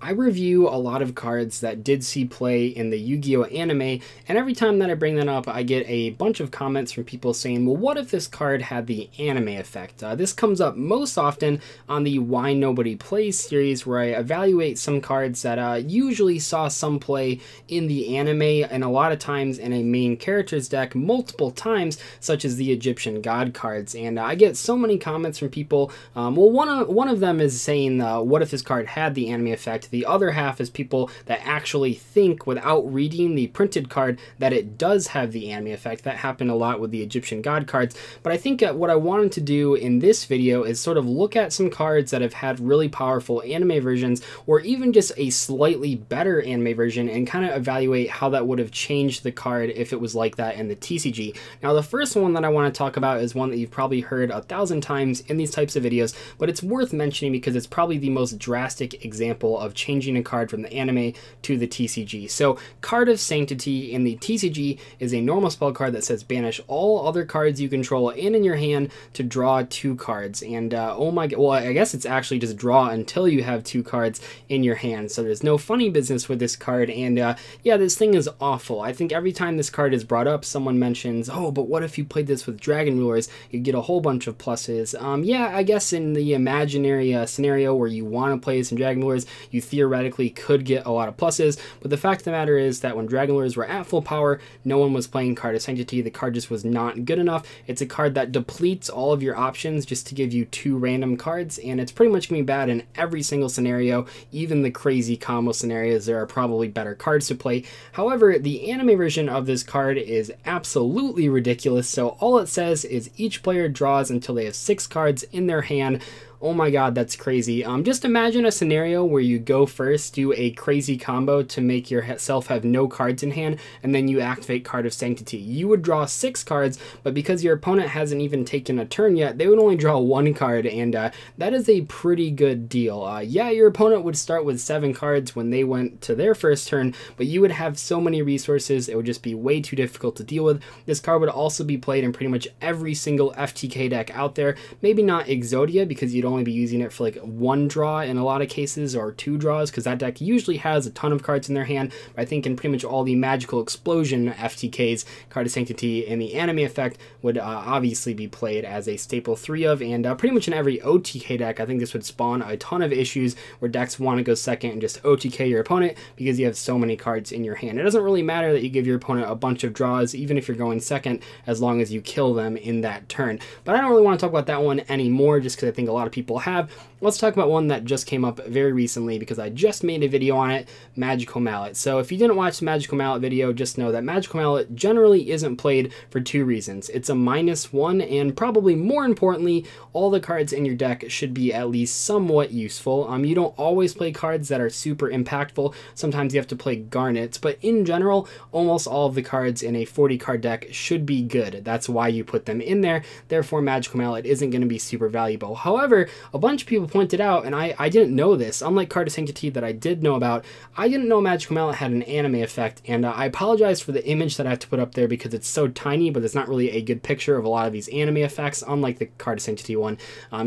I review a lot of cards that did see play in the Yu-Gi-Oh! Anime, and every time that I bring that up, I get a bunch of comments from people saying, well, what if this card had the anime effect? This comes up most often on the Why Nobody Plays series, where I evaluate some cards that usually saw some play in the anime, and a lot of times in a main character's deck multiple times, such as the Egyptian God cards. And I get so many comments from people. Well, one of them is saying, what if this card had the anime effect? The other half is people that actually think, without reading the printed card, that it does have the anime effect. That happened a lot with the Egyptian God cards. But I think what I wanted to do in this video is sort of look at some cards that have had really powerful anime versions, or even just a slightly better anime version, and kind of evaluate how that would have changed the card if it was like that in the TCG. Now, the first one that I want to talk about is one that you've probably heard 1,000 times in these types of videos, but it's worth mentioning because it's probably the most drastic example of changing a card from the anime to the TCG. So, Card of Sanctity in the TCG is a normal spell card that says banish all other cards you control and in your hand to draw 2 cards. And oh my god, well, I guess it's actually just draw until you have 2 cards in your hand. So there's no funny business with this card. And yeah, this thing is awful. I think every time this card is brought up, someone mentions, oh, but what if you played this with Dragon Rulers? You'd get a whole bunch of pluses. Yeah, I guess in the imaginary scenario where you want to play this in Dragon Rulers, you theoretically could get a lot of pluses, but the fact of the matter is that when Dragon Lords were at full power, no one was playing Card of Sanctity. The card just was not good enough. It's a card that depletes all of your options just to give you 2 random cards, and it's pretty much going to be bad in every single scenario. Even the crazy combo scenarios, there are probably better cards to play. However, the anime version of this card is absolutely ridiculous. So all it says is each player draws until they have 6 cards in their hand. Oh my god, that's crazy. Just imagine a scenario where you go first, do a crazy combo to make yourself have no cards in hand, and then you activate Card of Sanctity. You would draw 6 cards, but because your opponent hasn't even taken a turn yet, they would only draw 1 card, and that is a pretty good deal. Yeah, your opponent would start with 7 cards when they went to their first turn, but you would have so many resources, it would just be way too difficult to deal with. This card would also be played in pretty much every single FTK deck out there. Maybe not Exodia, because you'd only be using it for like 1 draw in a lot of cases, or 2 draws, because that deck usually has a ton of cards in their hand. But I think in pretty much all the Magical Explosion FTKs, Card of Sanctity and the anime effect would obviously be played as a staple 3 of, and pretty much in every OTK deck, I think this would spawn a ton of issues where decks want to go second and just OTK your opponent because you have so many cards in your hand. It doesn't really matter that you give your opponent a bunch of draws, even if you're going second, as long as you kill them in that turn. But I don't really want to talk about that one anymore, just because I think a lot of people have. Let's talk about one that just came up very recently because I just made a video on it, Magical Mallet. So if you didn't watch the Magical Mallet video, just know that Magical Mallet generally isn't played for 2 reasons. It's a -1, and probably more importantly, all the cards in your deck should be at least somewhat useful. You don't always play cards that are super impactful. Sometimes you have to play garnets, but in general, almost all of the cards in a 40 card deck should be good. That's why you put them in there. Therefore, Magical Mallet isn't going to be super valuable. However, a bunch of people pointed out, and I didn't know this, unlike Card of Sanctity that I did know about, I didn't know Magical Mallet had an anime effect, and I apologize for the image that I have to put up there because it's so tiny, but it's not really a good picture of a lot of these anime effects, unlike the Card of Sanctity one.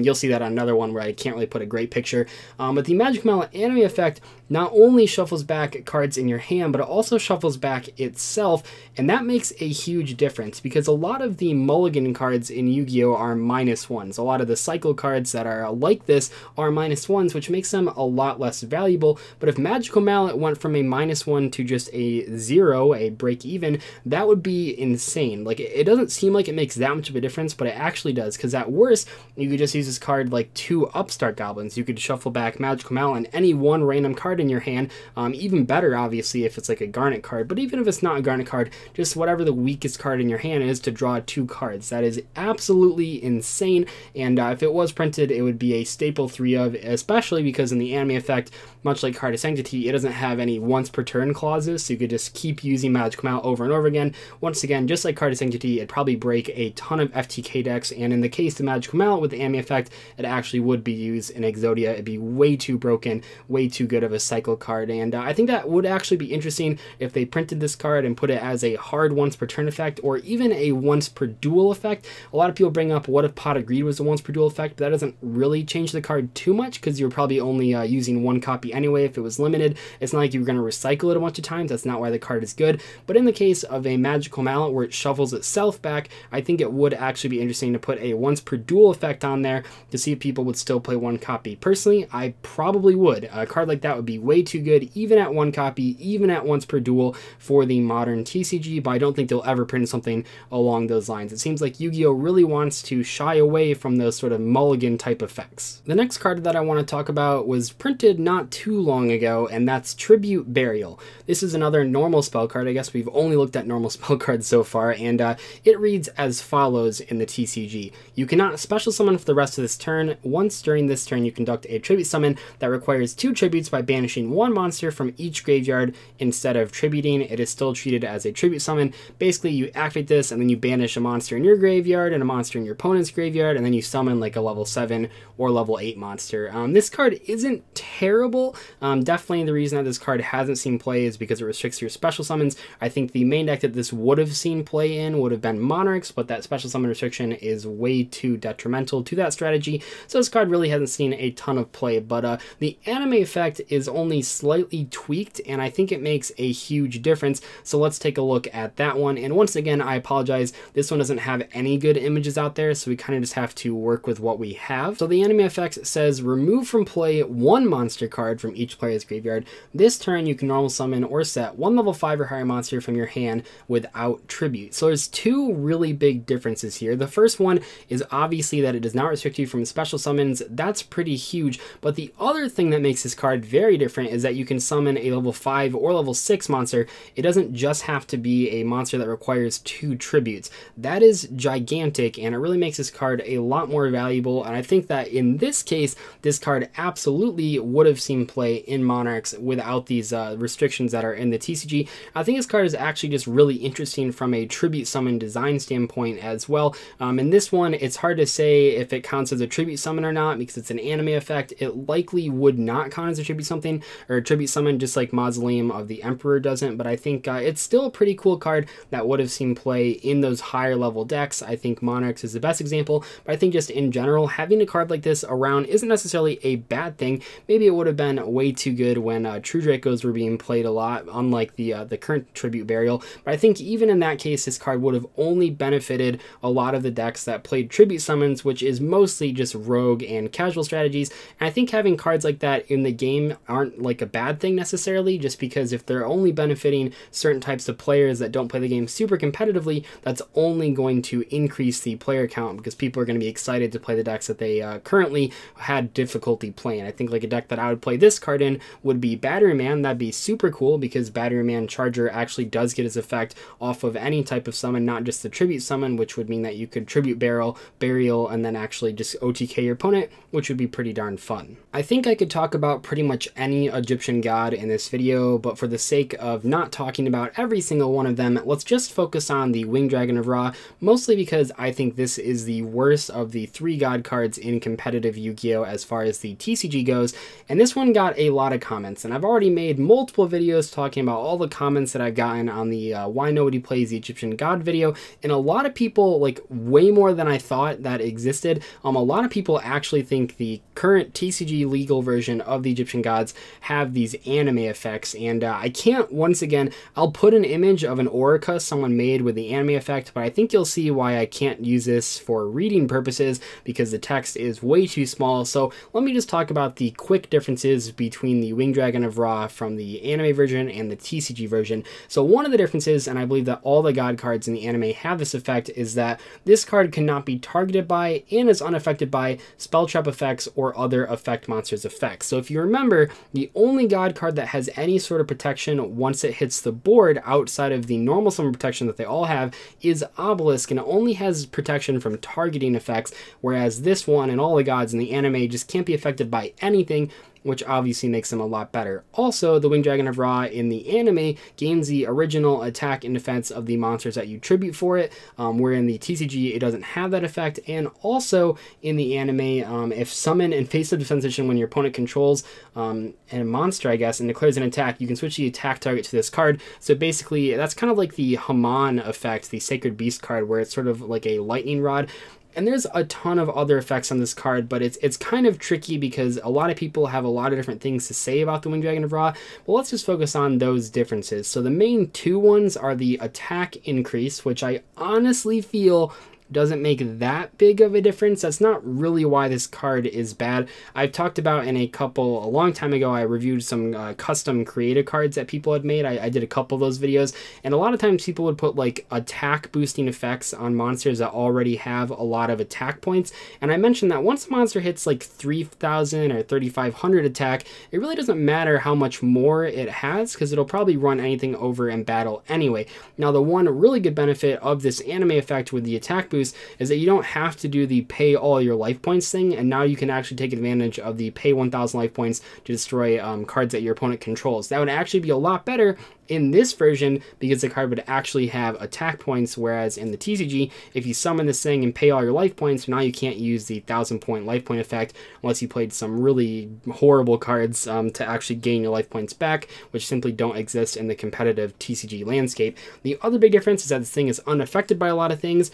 You'll see that on another one where I can't really put a great picture. But the Magical Mallet anime effect not only shuffles back cards in your hand, but it also shuffles back itself, and that makes a huge difference because a lot of the mulligan cards in Yu-Gi-Oh! Are -1s. A lot of the cycle cards that are like this are -1s, which makes them a lot less valuable. But if Magical Mallet went from a -1 to just a 0, a break even, that would be insane. Like, it doesn't seem like it makes that much of a difference, but it actually does, because at worst, you could just use this card like 2 Upstart Goblins. You could shuffle back Magical Mallet and any 1 random card in your hand. Even better, obviously, if it's like a Garnet card, but even if it's not a Garnet card, just whatever the weakest card in your hand is to draw 2 cards. That is absolutely insane, and if it was printed, it would be a staple 3 of, especially because in the anime effect, much like Card of Sanctity, it doesn't have any once per turn clauses, so you could just keep using Magical Mallet over and over again. Once again, just like Card of Sanctity, it'd probably break a ton of FTK decks, and in the case of Magical Mallet with the anime effect, it actually would be used in Exodia. It'd be way too broken, way too good of a cycle card, and I think that would actually be interesting if they printed this card and put it as a hard once per turn effect, or even a once per duel effect. A lot of people bring up, what if Pot of Greed was a once per duel effect, but that doesn't really change the card too much because you're probably only using one copy anyway if it was limited. It's not like you're going to recycle it a bunch of times. That's not why the card is good. But in the case of a magical mallet where it shuffles itself back, I think it would actually be interesting to put a once per duel effect on there to see if people would still play one copy. Personally, I probably would. A card like that would be way too good, even at one copy, even at once per duel for the modern TCG, but I don't think they'll ever print something along those lines. It seems like Yu-Gi-Oh! Really wants to shy away from those sort of mulligan type effects. The next card that I want to talk about was printed not too long ago, and that's Tribute Burial. This is another normal spell card. I guess we've only looked at normal spell cards so far, and it reads as follows in the TCG. You cannot special summon for the rest of this turn. Once during this turn, you conduct a tribute summon that requires 2 tributes by banishing 1 monster from each graveyard. Instead of tributing, it is still treated as a tribute summon. Basically, you activate this, and then you banish a monster in your graveyard and a monster in your opponent's graveyard, and then you summon like a level 7 or level 8 monster. This card isn't terrible. Definitely the reason that this card hasn't seen play is because it restricts your special summons. I think the main deck that this would have seen play in would have been Monarchs, but that special summon restriction is way too detrimental to that strategy, so this card really hasn't seen a ton of play. But the anime effect is only slightly tweaked, and I think it makes a huge difference, so let's take a look at that one. And once again, I apologize, this one doesn't have any good images out there, so we kind of just have to work with what we have. So the anime effect says remove from play 1 monster card from each player's graveyard. This turn you can normal summon or set 1 level 5 or higher monster from your hand without tribute. So there's 2 really big differences here. The first one is obviously that it does not restrict you from special summons. That's pretty huge, but the other thing that makes this card very different is that you can summon a level 5 or level 6 monster. It doesn't just have to be a monster that requires 2 tributes. That is gigantic, and it really makes this card a lot more valuable, and I think that in this case, this card absolutely would have seen play in Monarchs without these restrictions that are in the TCG. I think this card is actually just really interesting from a tribute summon design standpoint as well. In this one, it's hard to say if it counts as a tribute summon or not because it's an anime effect. It likely would not count as a tribute something or a tribute summon, just like Mausoleum of the Emperor doesn't, but I think it's still a pretty cool card that would have seen play in those higher level decks. I think Monarchs is the best example, but I think just in general, having a card like this around isn't necessarily a bad thing. Maybe it would have been way too good when True Dracos were being played a lot, unlike the current Tribute Burial, but I think even in that case, this card would have only benefited a lot of the decks that played tribute summons, which is mostly just rogue and casual strategies. And I think having cards like that in the game aren't like a bad thing necessarily, just because if they're only benefiting certain types of players that don't play the game super competitively, that's only going to increase the player count because people are going to be excited to play the decks that they currently had difficulty playing. I think like a deck that I would play this card in would be Battery Man. That'd be super cool because Battery Man Charger actually does get its effect off of any type of summon, not just the tribute summon, which would mean that you could tribute burial and then actually just OTK your opponent, which would be pretty darn fun. I think I could talk about pretty much any Egyptian god in this video, but for the sake of not talking about every single one of them, let's just focus on the Winged Dragon of Ra, mostly because I think this is the worst of the 3 god cards in competitive Yu-Gi-Oh! As far as the TCG goes, and this one got a lot of comments, and I've already made multiple videos talking about all the comments that I've gotten on the Why Nobody Plays the Egyptian God video, and a lot of people, like way more than I thought that existed, a lot of people actually think the current TCG legal version of the Egyptian gods have these anime effects, and I can't, once again, I'll put an image of an Orica someone made with the anime effect, but I think you'll see why I can't use this for reading purposes because the text is way too small. So let me just talk about the quick differences between the Winged Dragon of Ra from the anime version and the TCG version. So one of the differences, and I believe that all the god cards in the anime have this effect, is that this card cannot be targeted by and is unaffected by spell trap effects or other effect monsters effects. So if you remember, the only god card that has any sort of protection once it hits the board outside of the normal summon protection that they all have is Obelisk, and it only has protection from targeting effects, whereas this one and all the gods in the anime just can't be affected by anything, which obviously makes them a lot better. Also, the Winged Dragon of Ra in the anime gains the original attack and defense of the monsters that you tribute for it, where in the TCG it doesn't have that effect. And also in the anime, if summon and face the defense position when your opponent controls a monster, I guess, and declares an attack, you can switch the attack target to this card. So basically, that's kind of like the Haman effect, the Sacred Beast card, where it's sort of like a lightning rod. And there's a ton of other effects on this card, but it's kind of tricky because a lot of people have a lot of different things to say about the Winged Dragon of Ra, but let's just focus on those differences. So the main two ones are the attack increase, which I honestly feel doesn't make that big of a difference. That's not really why this card is bad. I've talked about in a long time ago, I reviewed some custom creative cards that people had made. I did a couple of those videos, and a lot of times people would put like attack boosting effects on monsters that already have a lot of attack points. And I mentioned that once a monster hits like 3,000 or 3,500 attack, it really doesn't matter how much more it has because it'll probably run anything over in battle anyway. Now, the one really good benefit of this anime effect with the attack boost is that you don't have to do the pay all your life points thing, and now you can actually take advantage of the pay 1,000 life points to destroy cards that your opponent controls. That would actually be a lot better in this version because the card would actually have attack points, whereas in the TCG, if you summon this thing and pay all your life points, now you can't use the 1,000-point life point effect unless you played some really horrible cards to actually gain your life points back, which simply don't exist in the competitive TCG landscape. The other big difference is that this thing is unaffected by a lot of things.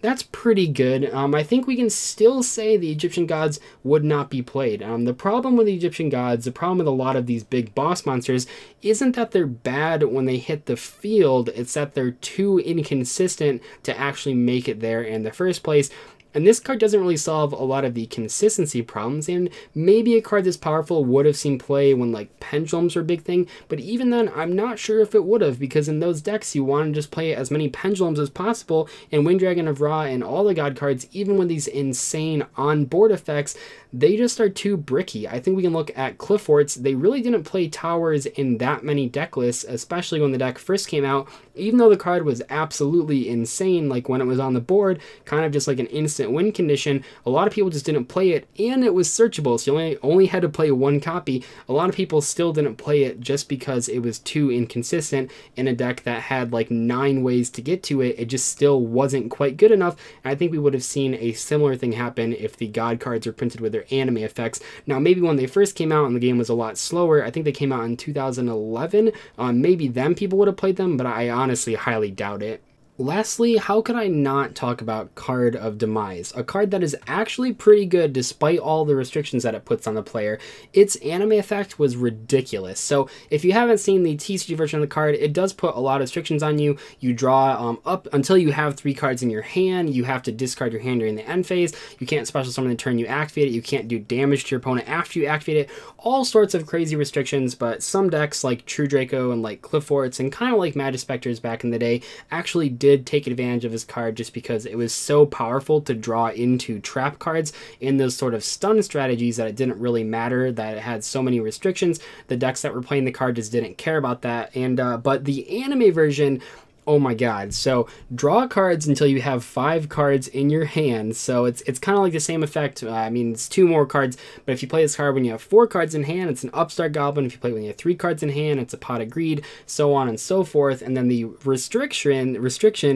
That's pretty good. I think we can still say the Egyptian gods would not be played. The problem with the Egyptian gods, the problem with a lot of these big boss monsters, isn't that they're bad when they hit the field, it's that they're too inconsistent to actually make it there in the first place. And this card doesn't really solve a lot of the consistency problems, and maybe a card this powerful would have seen play when like pendulums were a big thing, but even then I'm not sure if it would have, because in those decks you want to just play as many pendulums as possible, and Winged Dragon of Ra and all the god cards, even with these insane on-board effects, they just are too bricky. I think we can look at Cliff Forts. They really didn't play towers in that many deck lists, especially when the deck first came out, even though the card was absolutely insane, like when it was on the board, kind of just like an instant win condition. A lot of people just didn't play it, and it was searchable, so you only had to play one copy. A lot of people still didn't play it just because it was too inconsistent in a deck that had like 9 ways to get to it. It just still wasn't quite good enough, and I think we would have seen a similar thing happen if the god cards were printed with their anime effects. Now, maybe when they first came out and the game was a lot slower, I think they came out in 2011, maybe then people would have played them, but I honestly highly doubt it. Lastly, how could I not talk about Card of Demise, a card that is actually pretty good despite all the restrictions that it puts on the player. Its anime effect was ridiculous. So if you haven't seen the TCG version of the card, it does put a lot of restrictions on you. You draw up until you have 3 cards in your hand. You have to discard your hand during the end phase. You can't special summon the turn you activate it. You can't do damage to your opponent after you activate it. All sorts of crazy restrictions, but some decks like True Draco and like Cliff Forts and kind of like Magic Specters back in the day actually did take advantage of this card just because it was so powerful to draw into trap cards in those sort of stun strategies that it didn't really matter that it had so many restrictions. The decks that were playing the card just didn't care about that. And but the anime version, oh my god. So draw cards until you have 5 cards in your hand. So it's kind of like the same effect. I mean, it's 2 more cards, but if you play this card when you have 4 cards in hand, it's an Upstart Goblin. If you play when you have 3 cards in hand, it's a Pot of Greed, so on and so forth. And then the restriction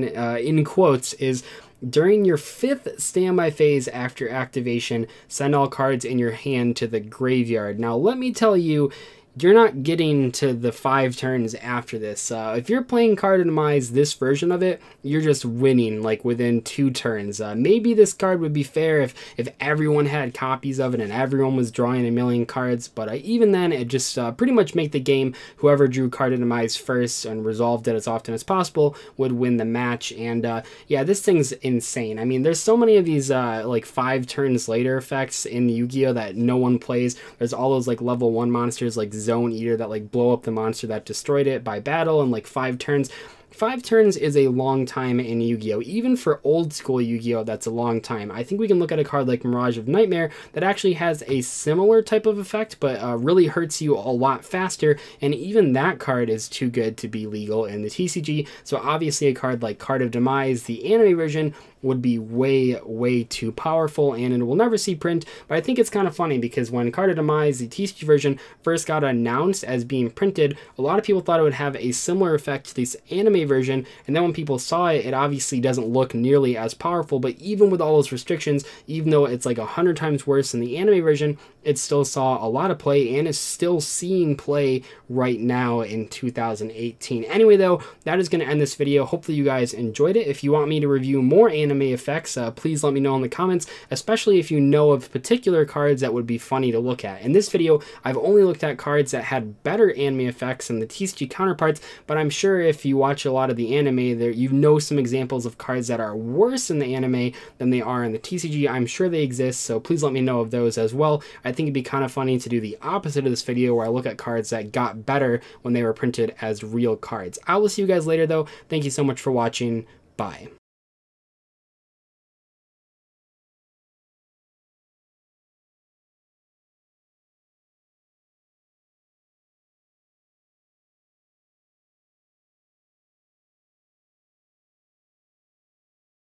in quotes is during your 5th standby phase after activation, send all cards in your hand to the graveyard. Now, let me tell you, you're not getting to the 5 turns after this. If you're playing Card of Demise, this version of it, you're just winning like within 2 turns. Maybe this card would be fair if everyone had copies of it and everyone was drawing a million cards, but even then, it just pretty much make the game, whoever drew Card of Demise first and resolved it as often as possible would win the match. And yeah, this thing's insane. I mean, there's so many of these like 5 turns later effects in Yu-Gi-Oh that no one plays. There's all those like level 1 monsters like Zone Eater that like blow up the monster that destroyed it by battle in like 5 turns. 5 turns is a long time in Yu-Gi-Oh! Even for old school Yu-Gi-Oh! That's a long time. I think we can look at a card like Mirage of Nightmare that actually has a similar type of effect, but really hurts you a lot faster, and even that card is too good to be legal in the TCG. So obviously a card like Card of Demise, the anime version, would be way too powerful, and it will never see print. But I think it's kind of funny because when Card of Demise, the TCG version, first got announced as being printed, a lot of people thought it would have a similar effect to this anime version, and then when people saw it, it obviously doesn't look nearly as powerful. But even with all those restrictions, even though it's like 100 times worse than the anime version, it still saw a lot of play and is still seeing play right now in 2018. Anyway though, that is going to end this video. Hopefully you guys enjoyed it. If you want me to review more anime anime effects, please let me know in the comments, especially if you know of particular cards that would be funny to look at. In this video, I've only looked at cards that had better anime effects than the TCG counterparts, but I'm sure if you watch a lot of the anime, there you know some examples of cards that are worse in the anime than they are in the TCG. I'm sure they exist, so please let me know of those as well. I think it'd be kind of funny to do the opposite of this video, where I look at cards that got better when they were printed as real cards. I will see you guys later though. Thank you so much for watching. Bye.